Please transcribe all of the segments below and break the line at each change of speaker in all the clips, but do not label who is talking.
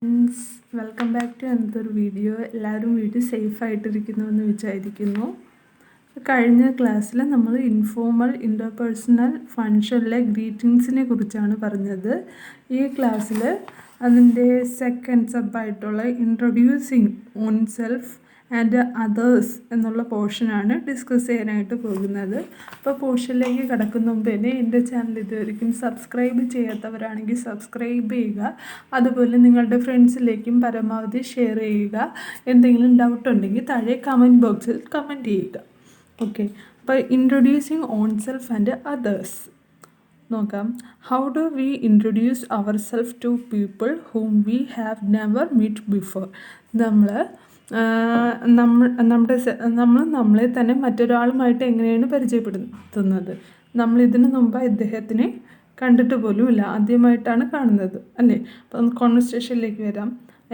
Friends, welcome back to another video. എല്ലാവരും വീട്ടിൽ സേഫായിട്ടിരിക്കുന്നു എന്ന് വിചാരിക്കുന്നു. കഴിഞ്ഞ ക്ലാസ്സിൽ നമ്മൾ ഇൻഫോർമൽ ഇൻ്റർപേഴ്സണൽ ഫങ്ഷനിലെ ഗ്രീറ്റിങ്സിനെ കുറിച്ചാണ് പറഞ്ഞത്. ഈ ക്ലാസ്സിൽ അതിൻ്റെ സെക്കൻഡ് സബായിട്ടുള്ള introducing oneself and others എന്നുള്ള പോർഷനാണ് ഡിസ്കസ് ചെയ്യാനായിട്ട് പോകുന്നത്. അപ്പോൾ പോർഷനിലേക്ക് കടക്കുന്ന മുമ്പ് തന്നെ എൻ്റെ ചാനൽ ഇതുവരെയും സബ്സ്ക്രൈബ് ചെയ്യാത്തവരാണെങ്കിൽ സബ്സ്ക്രൈബ് ചെയ്യുക. അതുപോലെ നിങ്ങളുടെ ഫ്രണ്ട്സിലേക്കും പരമാവധി ഷെയർ ചെയ്യുക. എന്തെങ്കിലും ഡൗട്ട് ഉണ്ടെങ്കിൽ താഴെ കമൻറ്റ് ബോക്സിൽ കമൻറ്റ് ചെയ്യുക. ഓക്കെ, അപ്പോൾ introducing oneself and others നോക്കാം. How do we introduce our self to people whom we have never meet before. നമ്മൾ നമ്മളെ തന്നെ മറ്റൊരാളുമായിട്ട് എങ്ങനെയാണ് പരിചയപ്പെടുത്തുന്നത്? നമ്മൾ ഇതിനു മുമ്പ് ഇദ്ദേഹത്തിനെ കണ്ടിട്ട് പോലുമില്ല, ആദ്യമായിട്ടാണ് കാണുന്നത് അല്ലേ? അപ്പം കോൺവെർസേഷനിലേക്ക് വരാം.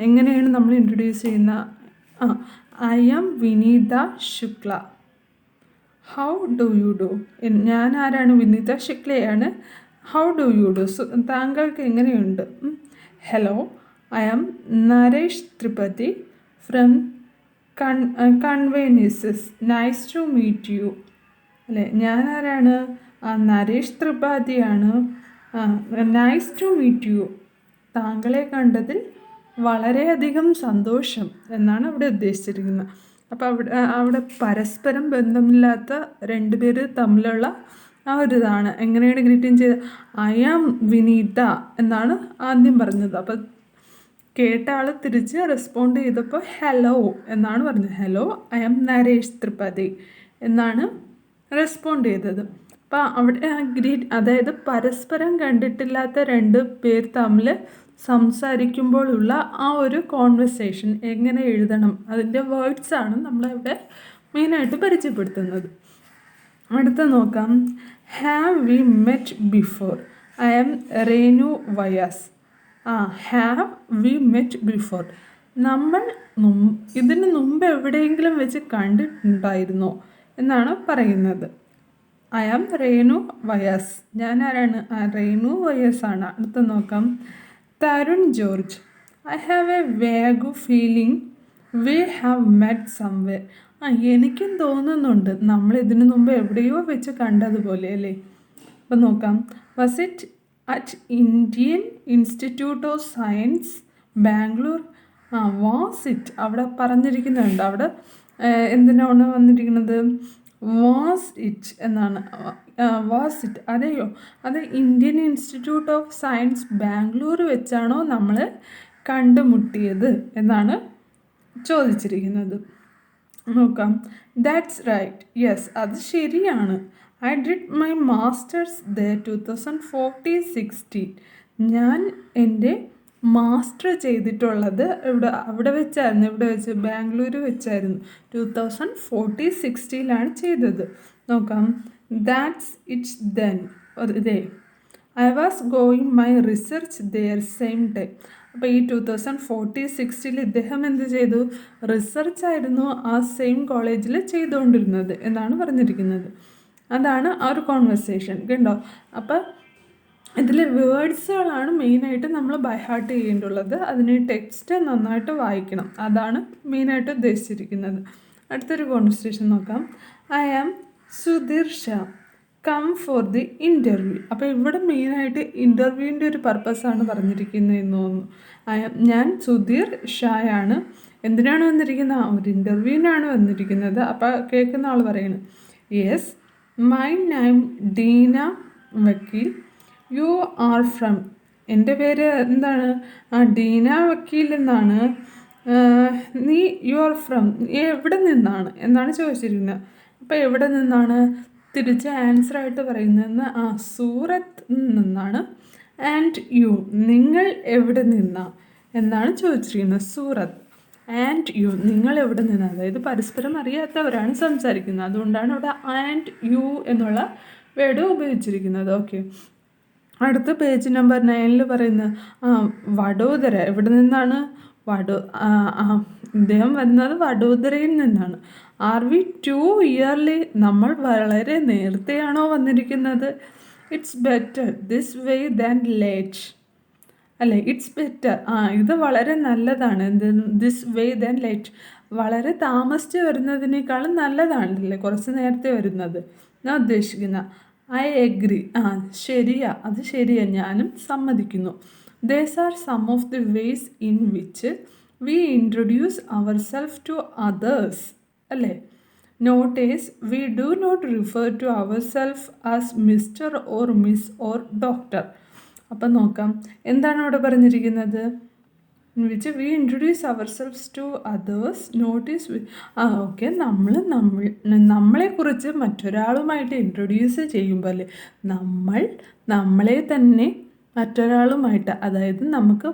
എങ്ങനെയാണ് നമ്മൾ ഇൻട്രൊഡ്യൂസ് ചെയ്യുന്ന? I am Vineeta Shukla. How do you do? ഞാൻ ആരാണ്? വിനീത ശുക്ലയാണ്. How do you do? താങ്കൾക്ക് എങ്ങനെയുണ്ട്? Hello, I am Naresh Tripathi from Conveniences. Nice to meet you. അല്ലേ, ഞാൻ ആരാണ്? നരേഷ് ത്രിപാഠിയാണ്. Nice to meet you. താങ്കളെ കണ്ടതിൽ വളരെയധികം സന്തോഷം എന്നാണ് അവിടെ ഉദ്ദേശിച്ചിരിക്കുന്നത്. അപ്പോൾ അവിടെ പരസ്പരം ബന്ധമില്ലാത്ത രണ്ടുപേർ തമ്മിലുള്ള ആ ഒരു ഇതാണ്. എങ്ങനെയാണ് ഗ്രീറ്റിംഗ് ചെയ്ത്? ഐ ആം വിനീത എന്നാണ് ആദ്യം പറഞ്ഞത്. അപ്പോൾ കേട്ട ആൾ തിരിച്ച് റെസ്പോണ്ട് ചെയ്തപ്പോൾ ഹലോ എന്നാണ് പറഞ്ഞത്. Hello, I am Naresh Tripathi എന്നാണ് റെസ്പോണ്ട് ചെയ്തത്. അപ്പോൾ അവിടെ അതായത് പരസ്പരം കണ്ടിട്ടില്ലാത്ത രണ്ട് പേർ തമ്മിൽ സംസാരിക്കുമ്പോഴുള്ള ആ ഒരു കോൺവെർസേഷൻ എങ്ങനെ എഴുതണം, അതിൻ്റെ വേർഡ്സാണ് നമ്മളിവിടെ മെയിനായിട്ട് പരിചയപ്പെടുത്തുന്നത്. അടുത്ത നോക്കാം. Have we met before? I am Renu Vyas. Have we met before? നമ്മൾ ഇതിന് മുമ്പ് എവിടെയെങ്കിലും വെച്ച് കണ്ടിട്ടുണ്ടായിരുന്നോ എന്നാണ് പറയുന്നത്. I am Renu Vyas. ഞാൻ ആരാണ്? രേണു വയാസ് ആണ്. അടുത്ത നോക്കാം. Tarun George. I have a vague feeling we have met somewhere. എനിക്കും തോന്നുന്നുണ്ട് നമ്മൾ ഇതിനു മുമ്പ് എവിടെയോ വെച്ച് കണ്ടതുപോലെ അല്ലേ. അപ്പം നോക്കാം. Was it at Indian Institute of Science Bangalore? Was it അവിടെ പറഞ്ഞിരിക്കുന്നുണ്ട്. അവിടെ എന്തിനാണ് വന്നിരിക്കുന്നത്? വാസ് ഇറ്റ് എന്നാണ്. വാസ് ഇറ്റ് അതെയോ? അത് Indian Institute of Science Bangalore വെച്ചാണോ നമ്മൾ കണ്ടുമുട്ടിയത് എന്നാണ് ചോദിച്ചിരിക്കുന്നത്. നോക്കാം. That's right. യെസ്, അത് ശരിയാണ്. I did my masters the 2014-16. ഞാൻ എൻ്റെ മാസ്റ്റർ ചെയ്തിട്ടുള്ളത് അവിടെ വെച്ചായിരുന്നു. ഇവിടെ വെച്ച് ബാംഗ്ലൂർ വെച്ചായിരുന്നു. 2014-16 ചെയ്തത്. നോക്കാം. That's it's then. ഇതേ I was going my research there same time. അപ്പോൾ ഈ 2014-16 ഇദ്ദേഹം എന്ത് ചെയ്തു? റിസർച്ചായിരുന്നു ആ സെയിം കോളേജിൽ ചെയ്തുകൊണ്ടിരുന്നത് എന്നാണ് പറഞ്ഞിരിക്കുന്നത്. അതാണ് ആ ഒരു കോൺവെർസേഷൻ. കണ്ടോ? അപ്പോൾ ഇതിൽ വേർഡ്സുകളാണ് മെയിനായിട്ട് നമ്മൾ ബൈ ഹാർട്ട് ചെയ്യേണ്ടുള്ളത്. അതിന് ടെക്സ്റ്റ് നന്നായിട്ട് വായിക്കണം. അതാണ് മെയിനായിട്ട് ഉദ്ദേശിച്ചിരിക്കുന്നത്. അടുത്തൊരു കോൺവെർസേഷൻ നോക്കാം. I am Sudhir Shah. Come for the interview. അപ്പോൾ ഇവിടെ മെയിനായിട്ട് ഇൻ്റർവ്യൂവിൻ്റെ ഒരു പർപ്പസാണ് പറഞ്ഞിരിക്കുന്നതെന്ന് തോന്നുന്നു. ഞാൻ സുധീർ ഷായാണ്. എന്തിനാണ് വന്നിരിക്കുന്നത്? ഒരു ഇൻ്റർവ്യൂവിനാണ് വന്നിരിക്കുന്നത്. അപ്പോൾ കേൾക്കുന്ന ആൾ പറയുന്നത്, യെസ്, മൈ നെയിം ഡീന വക്കീൽ. You are from? എൻ്റെ പേര് എന്താണ്? ഡീന വക്കീൽ എന്നാണ്. നീ യു ആർ ഫ്രം? എവിടെ നിന്നാണ് എന്നാണ് ചോദിച്ചിരിക്കുന്നത്. അപ്പോൾ എവിടെ നിന്നാണ് തിരിച്ച് ആൻസറായിട്ട് പറയുന്നതെന്ന്? സൂറത്ത് നിന്നാണ്. And you? നിങ്ങൾ എവിടെ നിന്നാണ് എന്നാണ് ചോദിച്ചിരിക്കുന്നത്. സൂറത്ത്. And you? നിങ്ങൾ എവിടെ നിന്നാണ്? അതായത് പരസ്പരം അറിയാത്തവരാണ് സംസാരിക്കുന്നത്. അതുകൊണ്ടാണ് ഇവിടെ ആൻഡ് യു എന്നുള്ള വേർഡ് ഉപയോഗിച്ചിരിക്കുന്നത്. ഓക്കെ, അടുത്ത പേജ് നമ്പർ 9 പറയുന്നത് വഡോദര. എവിടെ നിന്നാണ്? ഇദ്ദേഹം വരുന്നത് വഡോദരയിൽ നിന്നാണ്. Are we too early? നമ്മൾ വളരെ നേരത്തെയാണോ വന്നിരിക്കുന്നത്? It's better this way than late. അല്ലേ? It's better. ഇത് വളരെ നല്ലതാണ്. This way than late. വളരെ താമസിച്ച് വരുന്നതിനേക്കാളും നല്ലതാണല്ലേ കുറച്ച് നേരത്തെ വരുന്നത്. ഞാൻ ഉദ്ദേശിക്കുന്ന ഐ എഗ്രി. ശരിയാ, അത് ശരിയാ, ഞാനും സമ്മതിക്കുന്നു. These are some of the ways in which we introduce our self to others. അല്ലേ? Notice we do not refer to our self as mister or miss or doctor. അപ്പം നോക്കാം എന്താണ് അവിടെ പറഞ്ഞിരിക്കുന്നത്. Which we introduce our selves to others. Notice okay, നമ്മളെക്കുറിച്ച് മറ്റൊരാളുമായിട്ട് introduce ചെയ്യുമ്പോൾ അല്ലേ, നമ്മളെ തന്നെ മറ്റൊരാളുമായിട്ട്, അതായത് നമുക്ക്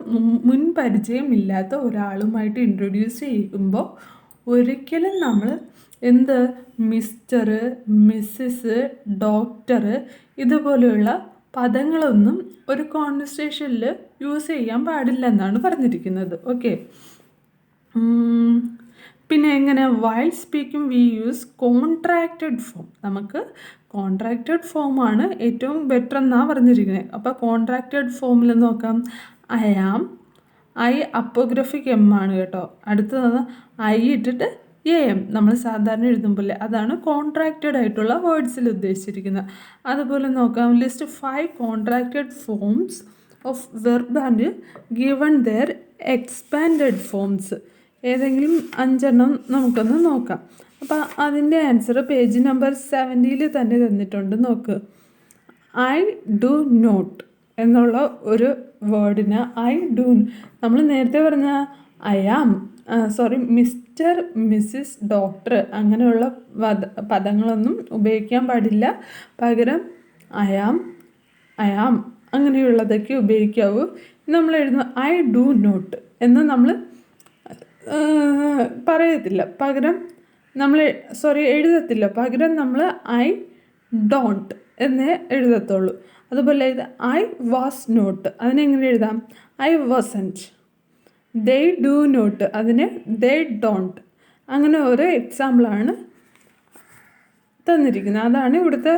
മുൻ പരിചയമില്ലാത്ത ഒരാളുമായിട്ട് ഇൻട്രൊഡ്യൂസ് ചെയ്യുമ്പോൾ ഒരിക്കലും നമ്മൾ മിസ്റ്റർ, മിസ്സിസ്, ഡോക്ടർ ഇതുപോലെയുള്ള പദങ്ങളൊന്നും ഒരു കോൺവെർസേഷനിൽ യൂസ് ചെയ്യാൻ പാടില്ല എന്നാണ് പറഞ്ഞിരിക്കുന്നത്. ഓക്കെ. പിന്നെ എങ്ങനെ? While speaking we use contracted form. നമുക്ക് കോൺട്രാക്റ്റഡ് ഫോമാണ് ഏറ്റവും ബെറ്റർ എന്നാണ് പറഞ്ഞിരിക്കുന്നത്. അപ്പോൾ കോൺട്രാക്റ്റഡ് ഫോമിൽ നോക്കാം. ഐ ആം, ഐ അപ്പോഗ്രഫിക് എം ആണ് കേട്ടോ. അടുത്തത് ഐ ഇട്ടിട്ട് എ എം നമ്മൾ സാധാരണ എഴുതുമ്പോൾ അതാണ് കോൺട്രാക്റ്റഡ് ആയിട്ടുള്ള വേർഡ്സിൽ ഉദ്ദേശിച്ചിരിക്കുന്നത്. അതുപോലെ നോക്കാം. List 5 contracted forms of verb and given their expanded forms. ഏതെങ്കിലും 5 നമുക്കൊന്ന് നോക്കാം. അപ്പോൾ അതിൻ്റെ ആൻസർ പേജ് നമ്പർ 70 തന്നെ തന്നിട്ടുണ്ട്. നോക്ക്. ഐ ഡു നോട്ട് എന്നുള്ള ഒരു വേർഡിന് ഐ ഡു, നമ്മൾ നേരത്തെ പറഞ്ഞ I am, Mr, Mrs, doctor അങ്ങനെയുള്ള പദങ്ങളൊന്നും ഉപയോഗിക്കാൻ പാടില്ല. പകരം ഐ ആം അങ്ങനെയുള്ളതൊക്കെ ഉപയോഗിക്കാവൂ. നമ്മൾ എഴുതുന്ന ഐ ഡു നോട്ട് എന്ന് നമ്മൾ പറയത്തില്ല. പകരം നമ്മൾ എഴുതത്തില്ല. പകരം നമ്മൾ ഐ ഡോണ്ട് എന്നേ എഴുതത്തുള്ളൂ. അതുപോലെ ഇത് ഐ വാസ് നോട്ട്, അതിനെങ്ങനെ എഴുതാം? I wasn't. They do not, അതിന് ദേ ഡോണ്ട്. അങ്ങനെ ഒരു എക്സാമ്പിളാണ് തന്നിരിക്കുന്നത്. അതാണ് ഇവിടുത്തെ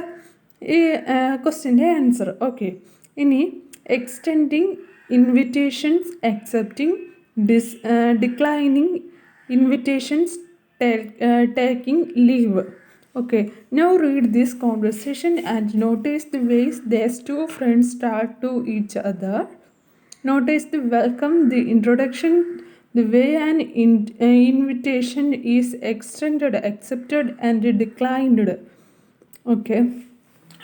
ഈ ക്വസ്റ്റ്യൻ്റെ ആൻസർ. ഓക്കെ. ഇനി extending invitations, accepting, declining invitations, taking leave. Okay, now read this conversation and notice the ways these two friends talk to each other. Notice the welcome, the introduction, the way an invitation is extended, accepted and declined. Okay,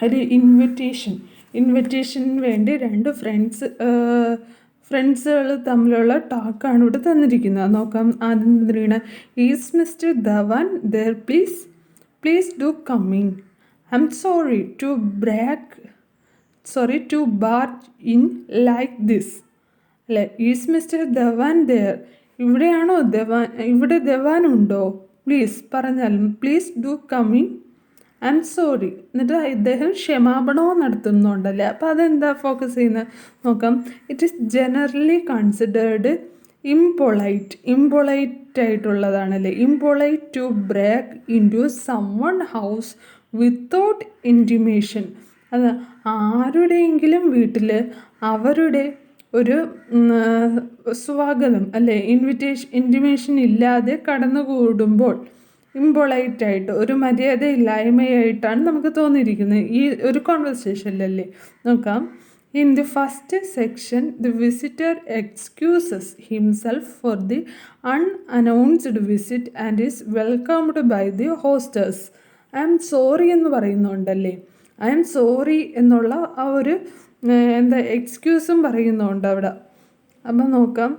ഒരു ഇൻവിറ്റേഷന് വേണ്ടി 2 ഫ്രണ്ട്സുകൾ തമ്മിലുള്ള ടാക്കാണ് ഇവിടെ തന്നിരിക്കുന്നത്. നോക്കാം. ആദ്യം തന്നിരിക്കുന്നത് is mister Dhawan there please do come in. I M sorry to barge in like this. അല്ലേ? Is mister Dhawan there, ഇവിടെയാണോ ഇവിടെ ധവാൻ ഉണ്ടോ? പ്ലീസ് പറഞ്ഞാലും please do come in. I M sorry. എന്നിട്ട് ഇദ്ദേഹം ക്ഷമാപണവും നടത്തുന്നുണ്ടല്ലേ. അപ്പോൾ അതെന്താ ഫോക്കസ് ചെയ്യുന്നത്? നോക്കാം. It is generally considered impolite ആയിട്ടുള്ളതാണല്ലേ. Impolite to break in to someone's house without intimation. അത് ആരുടെയെങ്കിലും വീട്ടിൽ അവരുടെ ഒരു സ്വാഗതം അല്ലേ, ഇൻറ്റിമേഷൻ ഇല്ലാതെ കടന്നുകൂടുമ്പോൾ ഇംപൊളൈറ്റായിട്ട്, ഒരു മര്യാദയില്ലായ്മയായിട്ടാണ് നമുക്ക് തോന്നിയിരിക്കുന്നത് ഈ ഒരു കോൺവെർസേഷനിലല്ലേ. നോക്കാം. In the first section the visitor excuses himself for the unannounced visit and is welcomed by the hosters. I M sorry എന്ന് പറയുന്നുണ്ടല്ലേ. ഐ എം സോറി എന്നുള്ള ആ ഒരു എക്സ്ക്യൂസും പറയുന്നുണ്ട് അവിടെ. അപ്പം നോക്കാം.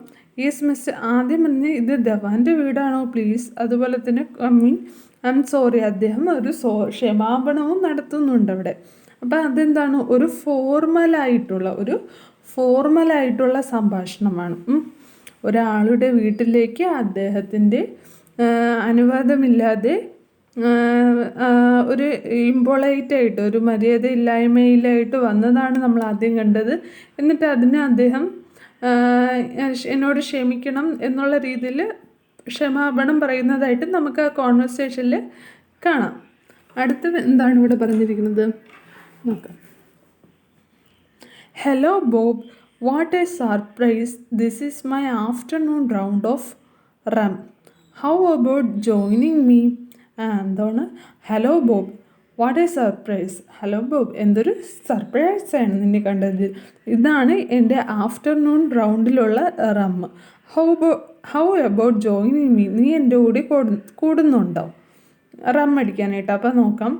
ഈസ് മിസ്റ്റർ, ആദ്യം പറഞ്ഞ് ഇത് ധവാൻ്റെ വീടാണോ പ്ലീസ്, അതുപോലെ തന്നെ കമ്മിങ്, ഐ എം സോറി, അദ്ദേഹം ഒരു ക്ഷമാപണവും നടത്തുന്നുണ്ട് അവിടെ. അപ്പം അതെന്താണ്? ഒരു ഫോർമലായിട്ടുള്ള സംഭാഷണമാണ്. ഒരാളുടെ വീട്ടിലേക്ക് അദ്ദേഹത്തിൻ്റെ അനുവാദമില്ലാതെ ഒരു ഇംപൊളൈറ്റായിട്ട്, ഒരു മര്യാദയില്ലായ്മയിലായിട്ട് വന്നതാണ് നമ്മൾ ആദ്യം കണ്ടത്. എന്നിട്ട് അതിന് അദ്ദേഹം എന്നോട് ക്ഷമിക്കണം എന്നുള്ള രീതിയിൽ ക്ഷമാപണം പറയുന്നതായിട്ട് നമുക്ക് ആ കോൺവെർസേഷനിൽ കാണാം. അടുത്ത എന്താണ് ഇവിടെ പറഞ്ഞിരിക്കുന്നത് നോക്കാം. Hello Bob, what a surprise, this is my afternoon round of rum. How about joining me? എന്താണ്? Hello Bob, what a surprise. Hello Bob, എന്തൊരു സർപ്രൈസാണ് നിന്നെ കണ്ടത്. ഇതാണ് എൻ്റെ ആഫ്റ്റർനൂൺ റൗണ്ടിലുള്ള rum. How about joining me? നീ എൻ്റെ കൂടെ കൂടുന്നുണ്ടോ റം അടിക്കാനായിട്ട്? അപ്പോൾ നോക്കാം,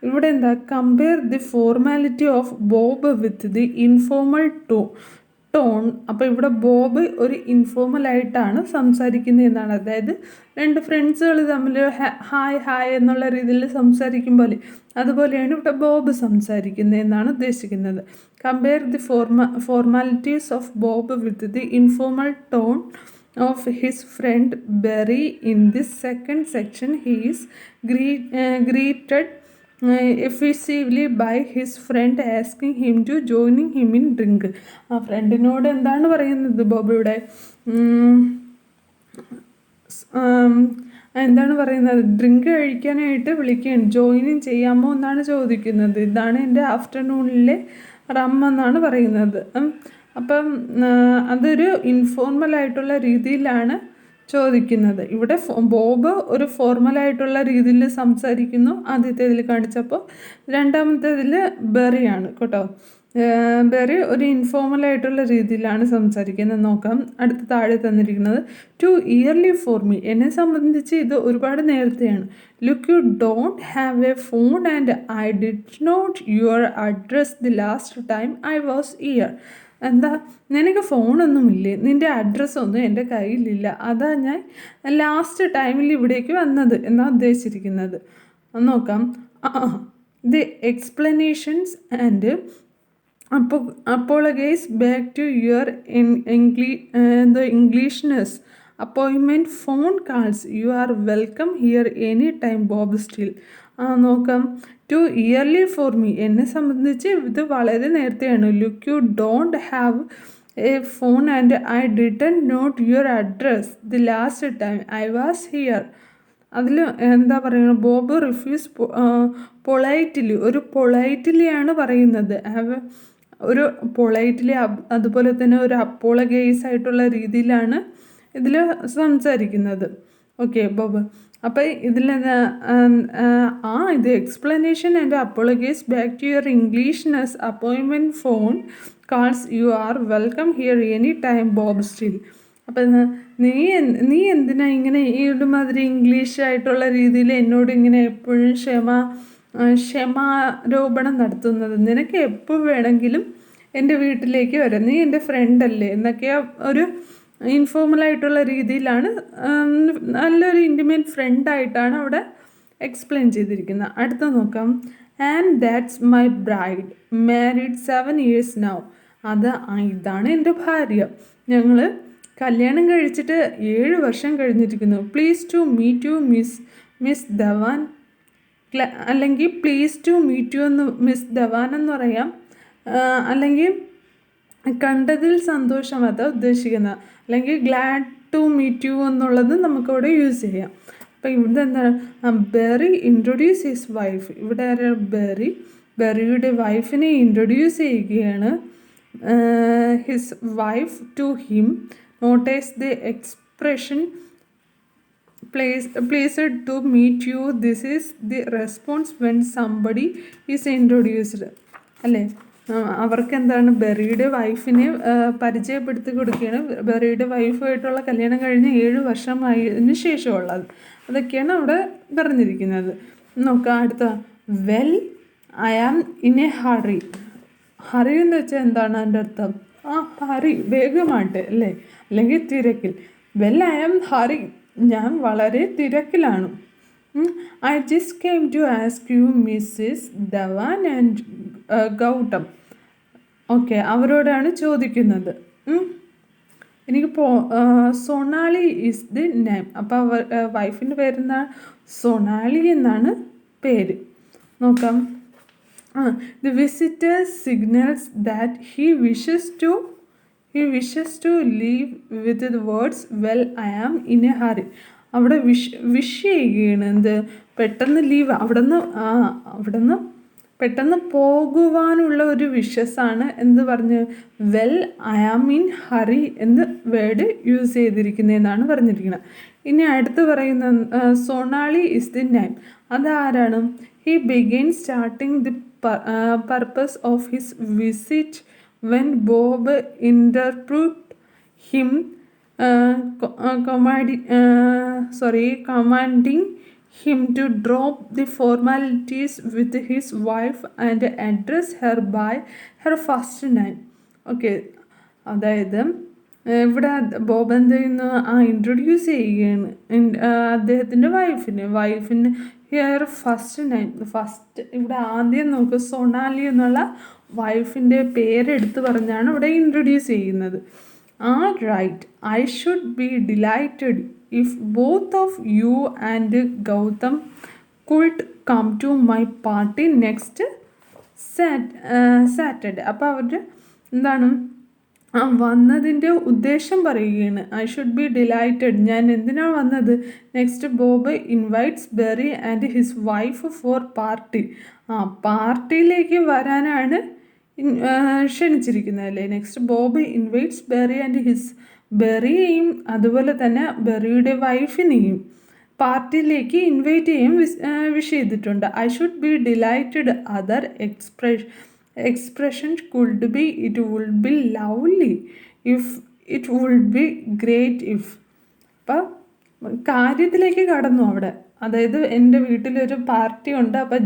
ഇവിടെ എന്താ, compare the formality of Bob with the informal tone. അപ്പോൾ ഇവിടെ ബോബ് ഒരു ഇൻഫോർമലായിട്ടാണ് സംസാരിക്കുന്നത് എന്നാണ്. അതായത് രണ്ട് ഫ്രണ്ട്സുകൾ തമ്മിൽ ഹായ് ഹായ് എന്നുള്ള രീതിയിൽ സംസാരിക്കുമ്പോൾ അതുപോലെയാണ് ഇവിടെ ബോബ് സംസാരിക്കുന്നത് എന്നാണ് ഉദ്ദേശിക്കുന്നത്. Compare the formalities of Bob with the informal tone of his friend Barry. In this second section, he is greeted effusively by his friend asking him to joining him in drink. ആ ഫ്രണ്ടിനോട് എന്താണ് പറയുന്നത് ബോബിയുടെ? എന്താണ് പറയുന്നത്? Drink കഴിക്കാനായിട്ട് വിളിക്കുകയാണ്, joining ചെയ്യാമോ എന്നാണ് ചോദിക്കുന്നത്. ഇതാണ് എൻ്റെ ആഫ്റ്റർനൂണിലെ റം എന്നാണ് പറയുന്നത്. അപ്പം അതൊരു ഇൻഫോർമലായിട്ടുള്ള രീതിയിലാണ് ചോദിക്കുന്നത്. ഇവിടെ ബോബ് ഒരു ഫോർമലായിട്ടുള്ള രീതിയിൽ സംസാരിക്കുന്നു ആദ്യത്തേതിൽ കാണിച്ചപ്പോൾ. രണ്ടാമത്തേതിൽ ബെറിയാണ് കേട്ടോ. ബെറി ഒരു ഇൻഫോർമലായിട്ടുള്ള രീതിയിലാണ് സംസാരിക്കുന്നത്. നോക്കാം, അടുത്ത താഴെ തന്നിരിക്കുന്നത്, ടു ഇയർലി ഫോർ മീ. എന്നെ സംബന്ധിച്ച് ഇത് ഒരുപാട് നേരത്തെയാണ്. Look, you don't have a phone and I did note your address the last time I was here. എന്താ, നിനക്ക് ഫോണൊന്നുമില്ലേ? നിൻ്റെ അഡ്രസ്സൊന്നും എൻ്റെ കയ്യിലില്ല. അതാ ഞാൻ ലാസ്റ്റ് ടൈമിൽ ഇവിടേക്ക് വന്നത് എന്നാണ് ഉദ്ദേശിച്ചിരിക്കുന്നത്. നോക്കാം, the explanations and apologize back to your the Englishness. Appointment phone calls. You are welcome here anytime, Bob Steele. നോക്കാം, ടു ഇയർലി ഫോർ മീ. എന്നെ സംബന്ധിച്ച് ഇത് വളരെ നേരത്തെയാണ്. Look, you don't have a phone and I didn't note your address the last time I was here. അതിൽ എന്താ പറയുന്നത്? Bob refuse politely. ഒരു പൊളൈറ്റ്ലിയാണ് പറയുന്നത്. ഒരു പൊളൈറ്റ്ലി, അതുപോലെ തന്നെ ഒരു അപ്പോളഗൈസ് ആയിട്ടുള്ള രീതിയിലാണ് ഇതിൽ സംസാരിക്കുന്നത്. Okay Bob. അപ്പോൾ ഇതിൽ ഇത് explanation and apologises back to your englishness. Appointment phone calls. You are welcome here any time, Bob Steele. അപ്പം നീ എന്തിനാ ഇങ്ങനെ ഈ ഒരുമാതിരി ഇംഗ്ലീഷ് ആയിട്ടുള്ള രീതിയിൽ എന്നോട് ഇങ്ങനെ എപ്പോഴും ക്ഷമാരോപണം നടത്തുന്നത്? നിനക്ക് എപ്പോൾ വേണമെങ്കിലും എൻ്റെ വീട്ടിലേക്ക് വരാം, നീ എൻ്റെ ഫ്രണ്ടല്ലേ എന്നൊക്കെ ഒരു ഇൻഫോർമലായിട്ടുള്ള രീതിയിലാണ്, നല്ലൊരു ഇൻറ്റിമേറ്റ് ഫ്രണ്ടായിട്ടാണ് അവിടെ എക്സ്പ്ലെയിൻ ചെയ്തിരിക്കുന്നത്. അടുത്ത നോക്കാം, and that's my bride, married 7 years now. ഇതാണ് എൻ്റെ ഭാര്യ, ഞങ്ങൾ കല്യാണം കഴിച്ചിട്ട് 7 വർഷം കഴിഞ്ഞിരിക്കുന്നു. Please to meet you Miss Dhawan. അല്ലെങ്കിൽ പ്ലീസ് ടു മീറ്റ് യു എന്ന് മിസ് ധവാൻ എന്ന് പറയാം, അല്ലെങ്കിൽ കണ്ടതിൽ സന്തോഷം, അതാണ് ഉദ്ദേശിക്കുന്നത്. അല്ലെങ്കിൽ ഗ്ലാഡ് ടു മീറ്റ് യു എന്നുള്ളത് നമുക്കവിടെ യൂസ് ചെയ്യാം. അപ്പോൾ ഇവിടെ എന്താണ്, ബെറി ഇൻട്രൊഡ്യൂസ് ഹിസ് വൈഫ്. ഇവിടെ ബെറിയുടെ വൈഫിനെ ഇൻട്രൊഡ്യൂസ് ചെയ്യുകയാണ്. His wife to him. Notice the expression pleased to meet you. This is the response when somebody is introduced. അല്ലേ, അവർക്ക് എന്താണ്, ബെറിയുടെ വൈഫിനെ പരിചയപ്പെടുത്തി കൊടുക്കുകയാണ്. ബെറിയുടെ വൈഫായിട്ടുള്ള കല്യാണം കഴിഞ്ഞ് 7 വർഷമായതിനു ശേഷമുള്ളത്. അതൊക്കെയാണ് അവിടെ പറഞ്ഞിരിക്കുന്നത്. നോക്കാം അടുത്ത, well I am in a hurry. Hurry എന്ന് വെച്ചാൽ എന്താണ് അതിൻ്റെ അർത്ഥം? ഹറി, വേഗമായിട്ട് അല്ലേ, അല്ലെങ്കിൽ തിരക്കിൽ. വെൽ ഐ ആം ഹറി, ഞാൻ വളരെ തിരക്കിലാണ്. I just came to ask you Mrs Dhawan and Gautam. Okay, അവരോടാണ് ചോദിക്കുന്നത്. എനിക്ക് സൊണാലി ഈസ് ദി നെയിം. അപ്പോൾ വൈഫിൻ്റെ പേരെന്താ? സൊണാലി എന്നാണ് പേര്. നോക്കാം, the visitor signals that he wishes to leave with the words well I am in a hurry. അവിടെ വിഷ് ചെയ്യുകയാണ്, എന്ത്, പെട്ടെന്ന് ലീവ്. അവിടുന്ന് പെട്ടെന്ന് പോകുവാനുള്ള ഒരു വിഷസാണ് എന്ത് പറഞ്ഞ് well I am in hurry എന്ന് വേർഡ് യൂസ് ചെയ്തിരിക്കുന്നതെന്നാണ് പറഞ്ഞിരിക്കുന്നത്. ഇനി അടുത്ത് പറയുന്ന സോണാളി ഇസ് ദി നൈം. അതാരാണ്? He begin starting the purpose of his visit when Bob interrupt him commanding him to drop the formalities with his wife and address her by her first name. Okay, അതായത് ഇവിടെ Bob എന്ത് ചെയ്യുന്നു? Introduce ചെയ്യുകയാണ് അദ്ദേഹത്തിൻ്റെ വൈഫിന് here first name. First ഇവിടെ ആദ്യം നമുക്ക് സൊണാലി എന്നുള്ള വൈഫിൻ്റെ പേരെടുത്ത് പറഞ്ഞാണ് ഇവിടെ ഇൻട്രൊഡ്യൂസ് ചെയ്യുന്നത്. Right, I should be delighted if both of you and Gautam could come to my party next Saturday. അപ്പോൾ അവർ എന്താണ് വന്നതിൻ്റെ ഉദ്ദേശം പറയുകയാണ്. I should be delighted. ഞാൻ എന്തിനാണ് വന്നത്? Next Bob invites Barry and his wife for party. പാർട്ടിയിലേക്ക് വരാനാണ് ക്ഷണിച്ചിരിക്കുന്നത് അല്ലേ. Next Bob invites Barry and his ബെറിയെയും അതുപോലെ തന്നെ ബെറിയുടെ വൈഫിനെയും പാർട്ടിയിലേക്ക് ഇൻവൈറ്റ് ചെയ്യാൻ വിഷ് ചെയ്തിട്ടുണ്ട്. I should be delighted. Other expression could be it would be lovely if, it would be great if. അപ്പം കാര്യത്തിലേക്ക് കടന്നു അവിടെ. അതായത് എൻ്റെ വീട്ടിലൊരു പാർട്ടി ഉണ്ട്, അപ്പോൾ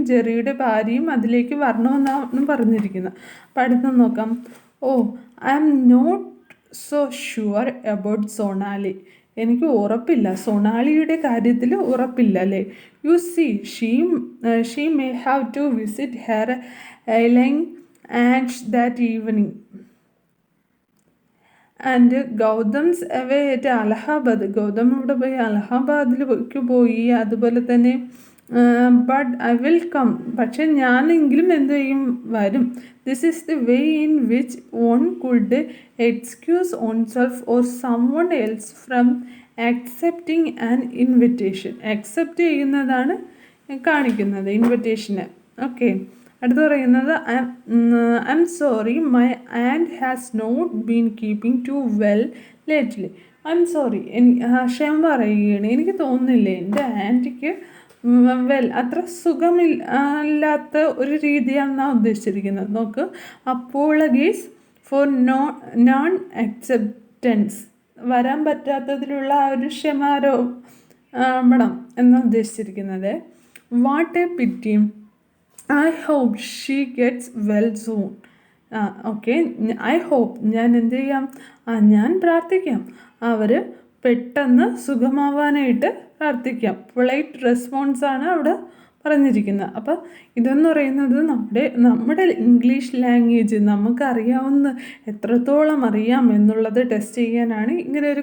ജെറിയുടെ ഭാര്യയും അതിലേക്ക് വരണമെന്നാണ് പറഞ്ഞിരിക്കുന്നത്. അപ്പം അടുത്ത് നോക്കാം. I am not so sure about Sonali. എനിക്ക് ഉറപ്പില്ല, സൊണാലിയുടെ കാര്യത്തിൽ ഉറപ്പില്ല അല്ലേ. You see she may have to visit her Eileen and that evening and Gautam's away at Allahabad. Gautam ഇവിടെ പോയി അലഹാബാദിലേക്ക് പോയി. അതുപോലെ തന്നെ ബട്ട് ഐ വിൽ കം. പക്ഷെ ഞാനെങ്കിലും എന്ത് ചെയ്യും? വരും. This is the way in which one could excuse oneself or someone else from accepting an invitation. Accept ചെയ്യുന്നതാണ് കാണിക്കുന്നത് ഇൻവിറ്റേഷന്. ഓക്കെ, അടുത്ത് പറയുന്നത് I M sorry my aunt has not been keeping too well lately. I M sorry, ക്ഷമ പറയുകയാണ്. എനിക്ക് തോന്നുന്നില്ലേ എൻ്റെ ആൻറ്റിക്ക് അത്ര സുഖമില്ലാത്ത ഒരു രീതിയാണെന്നാണ് ഉദ്ദേശിച്ചിരിക്കുന്നത്. നോക്ക്, അപ്പോളഗീസ് ഫോർ നോൺ അക്സെപ്റ്റൻസ്. വരാൻ പറ്റാത്തതിലുള്ള ആ ഒരു ക്ഷമാരോപണം എന്നാണ് ഉദ്ദേശിച്ചിരിക്കുന്നത്. What a pity. I hope she gets well soon. Okay, I hope, ഞാൻ എന്ത് ചെയ്യാം? ഞാൻ പ്രാർത്ഥിക്കാം അവർ പെട്ടെന്ന് സുഖമാവാനായിട്ട് പ്രാർത്ഥിക്കാം. പൊളൈറ്റ് റെസ്പോൺസാണ് അവിടെ പറഞ്ഞിരിക്കുന്നത്. അപ്പോൾ ഇതെന്ന് പറയുന്നത് നമ്മുടെ ഇംഗ്ലീഷ് ലാംഗ്വേജ് നമുക്കറിയാവുന്ന എത്രത്തോളം അറിയാം എന്നുള്ളത് ടെസ്റ്റ് ചെയ്യാനാണ് ഇങ്ങനെ ഒരു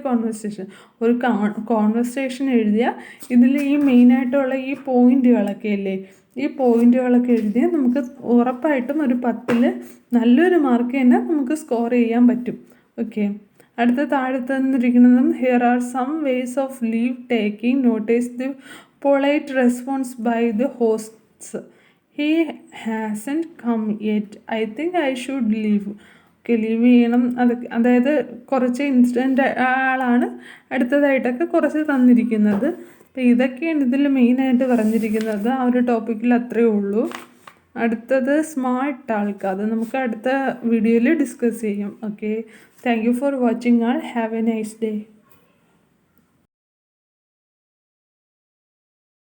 കോൺവെർസേഷൻ എഴുതിയാൽ ഇതിൽ ഈ മെയിനായിട്ടുള്ള ഈ പോയിൻറ്റുകളൊക്കെ ഇല്ലേ, ഈ പോയിൻറ്റുകളൊക്കെ എഴുതിയാൽ നമുക്ക് ഉറപ്പായിട്ടും ഒരു 10ൽ നല്ലൊരു മാർക്ക് തന്നെ നമുക്ക് സ്കോർ ചെയ്യാൻ പറ്റും. ഓക്കെ, അടുത്ത താഴെ തന്നിരിക്കുന്നതും here are some ways of leave taking. Notice the polite response by the hosts. He hasn't come yet. I think I should leave. Okay, leave ചെയ്യണം. അതായത് കുറച്ച് ഇൻസിഡൻ്റ് ആളാണ് അടുത്തതായിട്ടൊക്കെ കുറച്ച് തന്നിരിക്കുന്നത്. അപ്പോൾ ഇതൊക്കെയാണ് ഇതിൽ മെയിനായിട്ട് പറഞ്ഞിരിക്കുന്നത്. ആ ഒരു ടോപ്പിക്കിൽ അത്രയേ ഉള്ളൂ. അടുത്തത് സ്മാർട്ട് ആൾക്ക്, അത് നമുക്ക് അടുത്ത വീഡിയോയിൽ ഡിസ്കസ് ചെയ്യും. Okay, thank you for watching all. Have A nice day.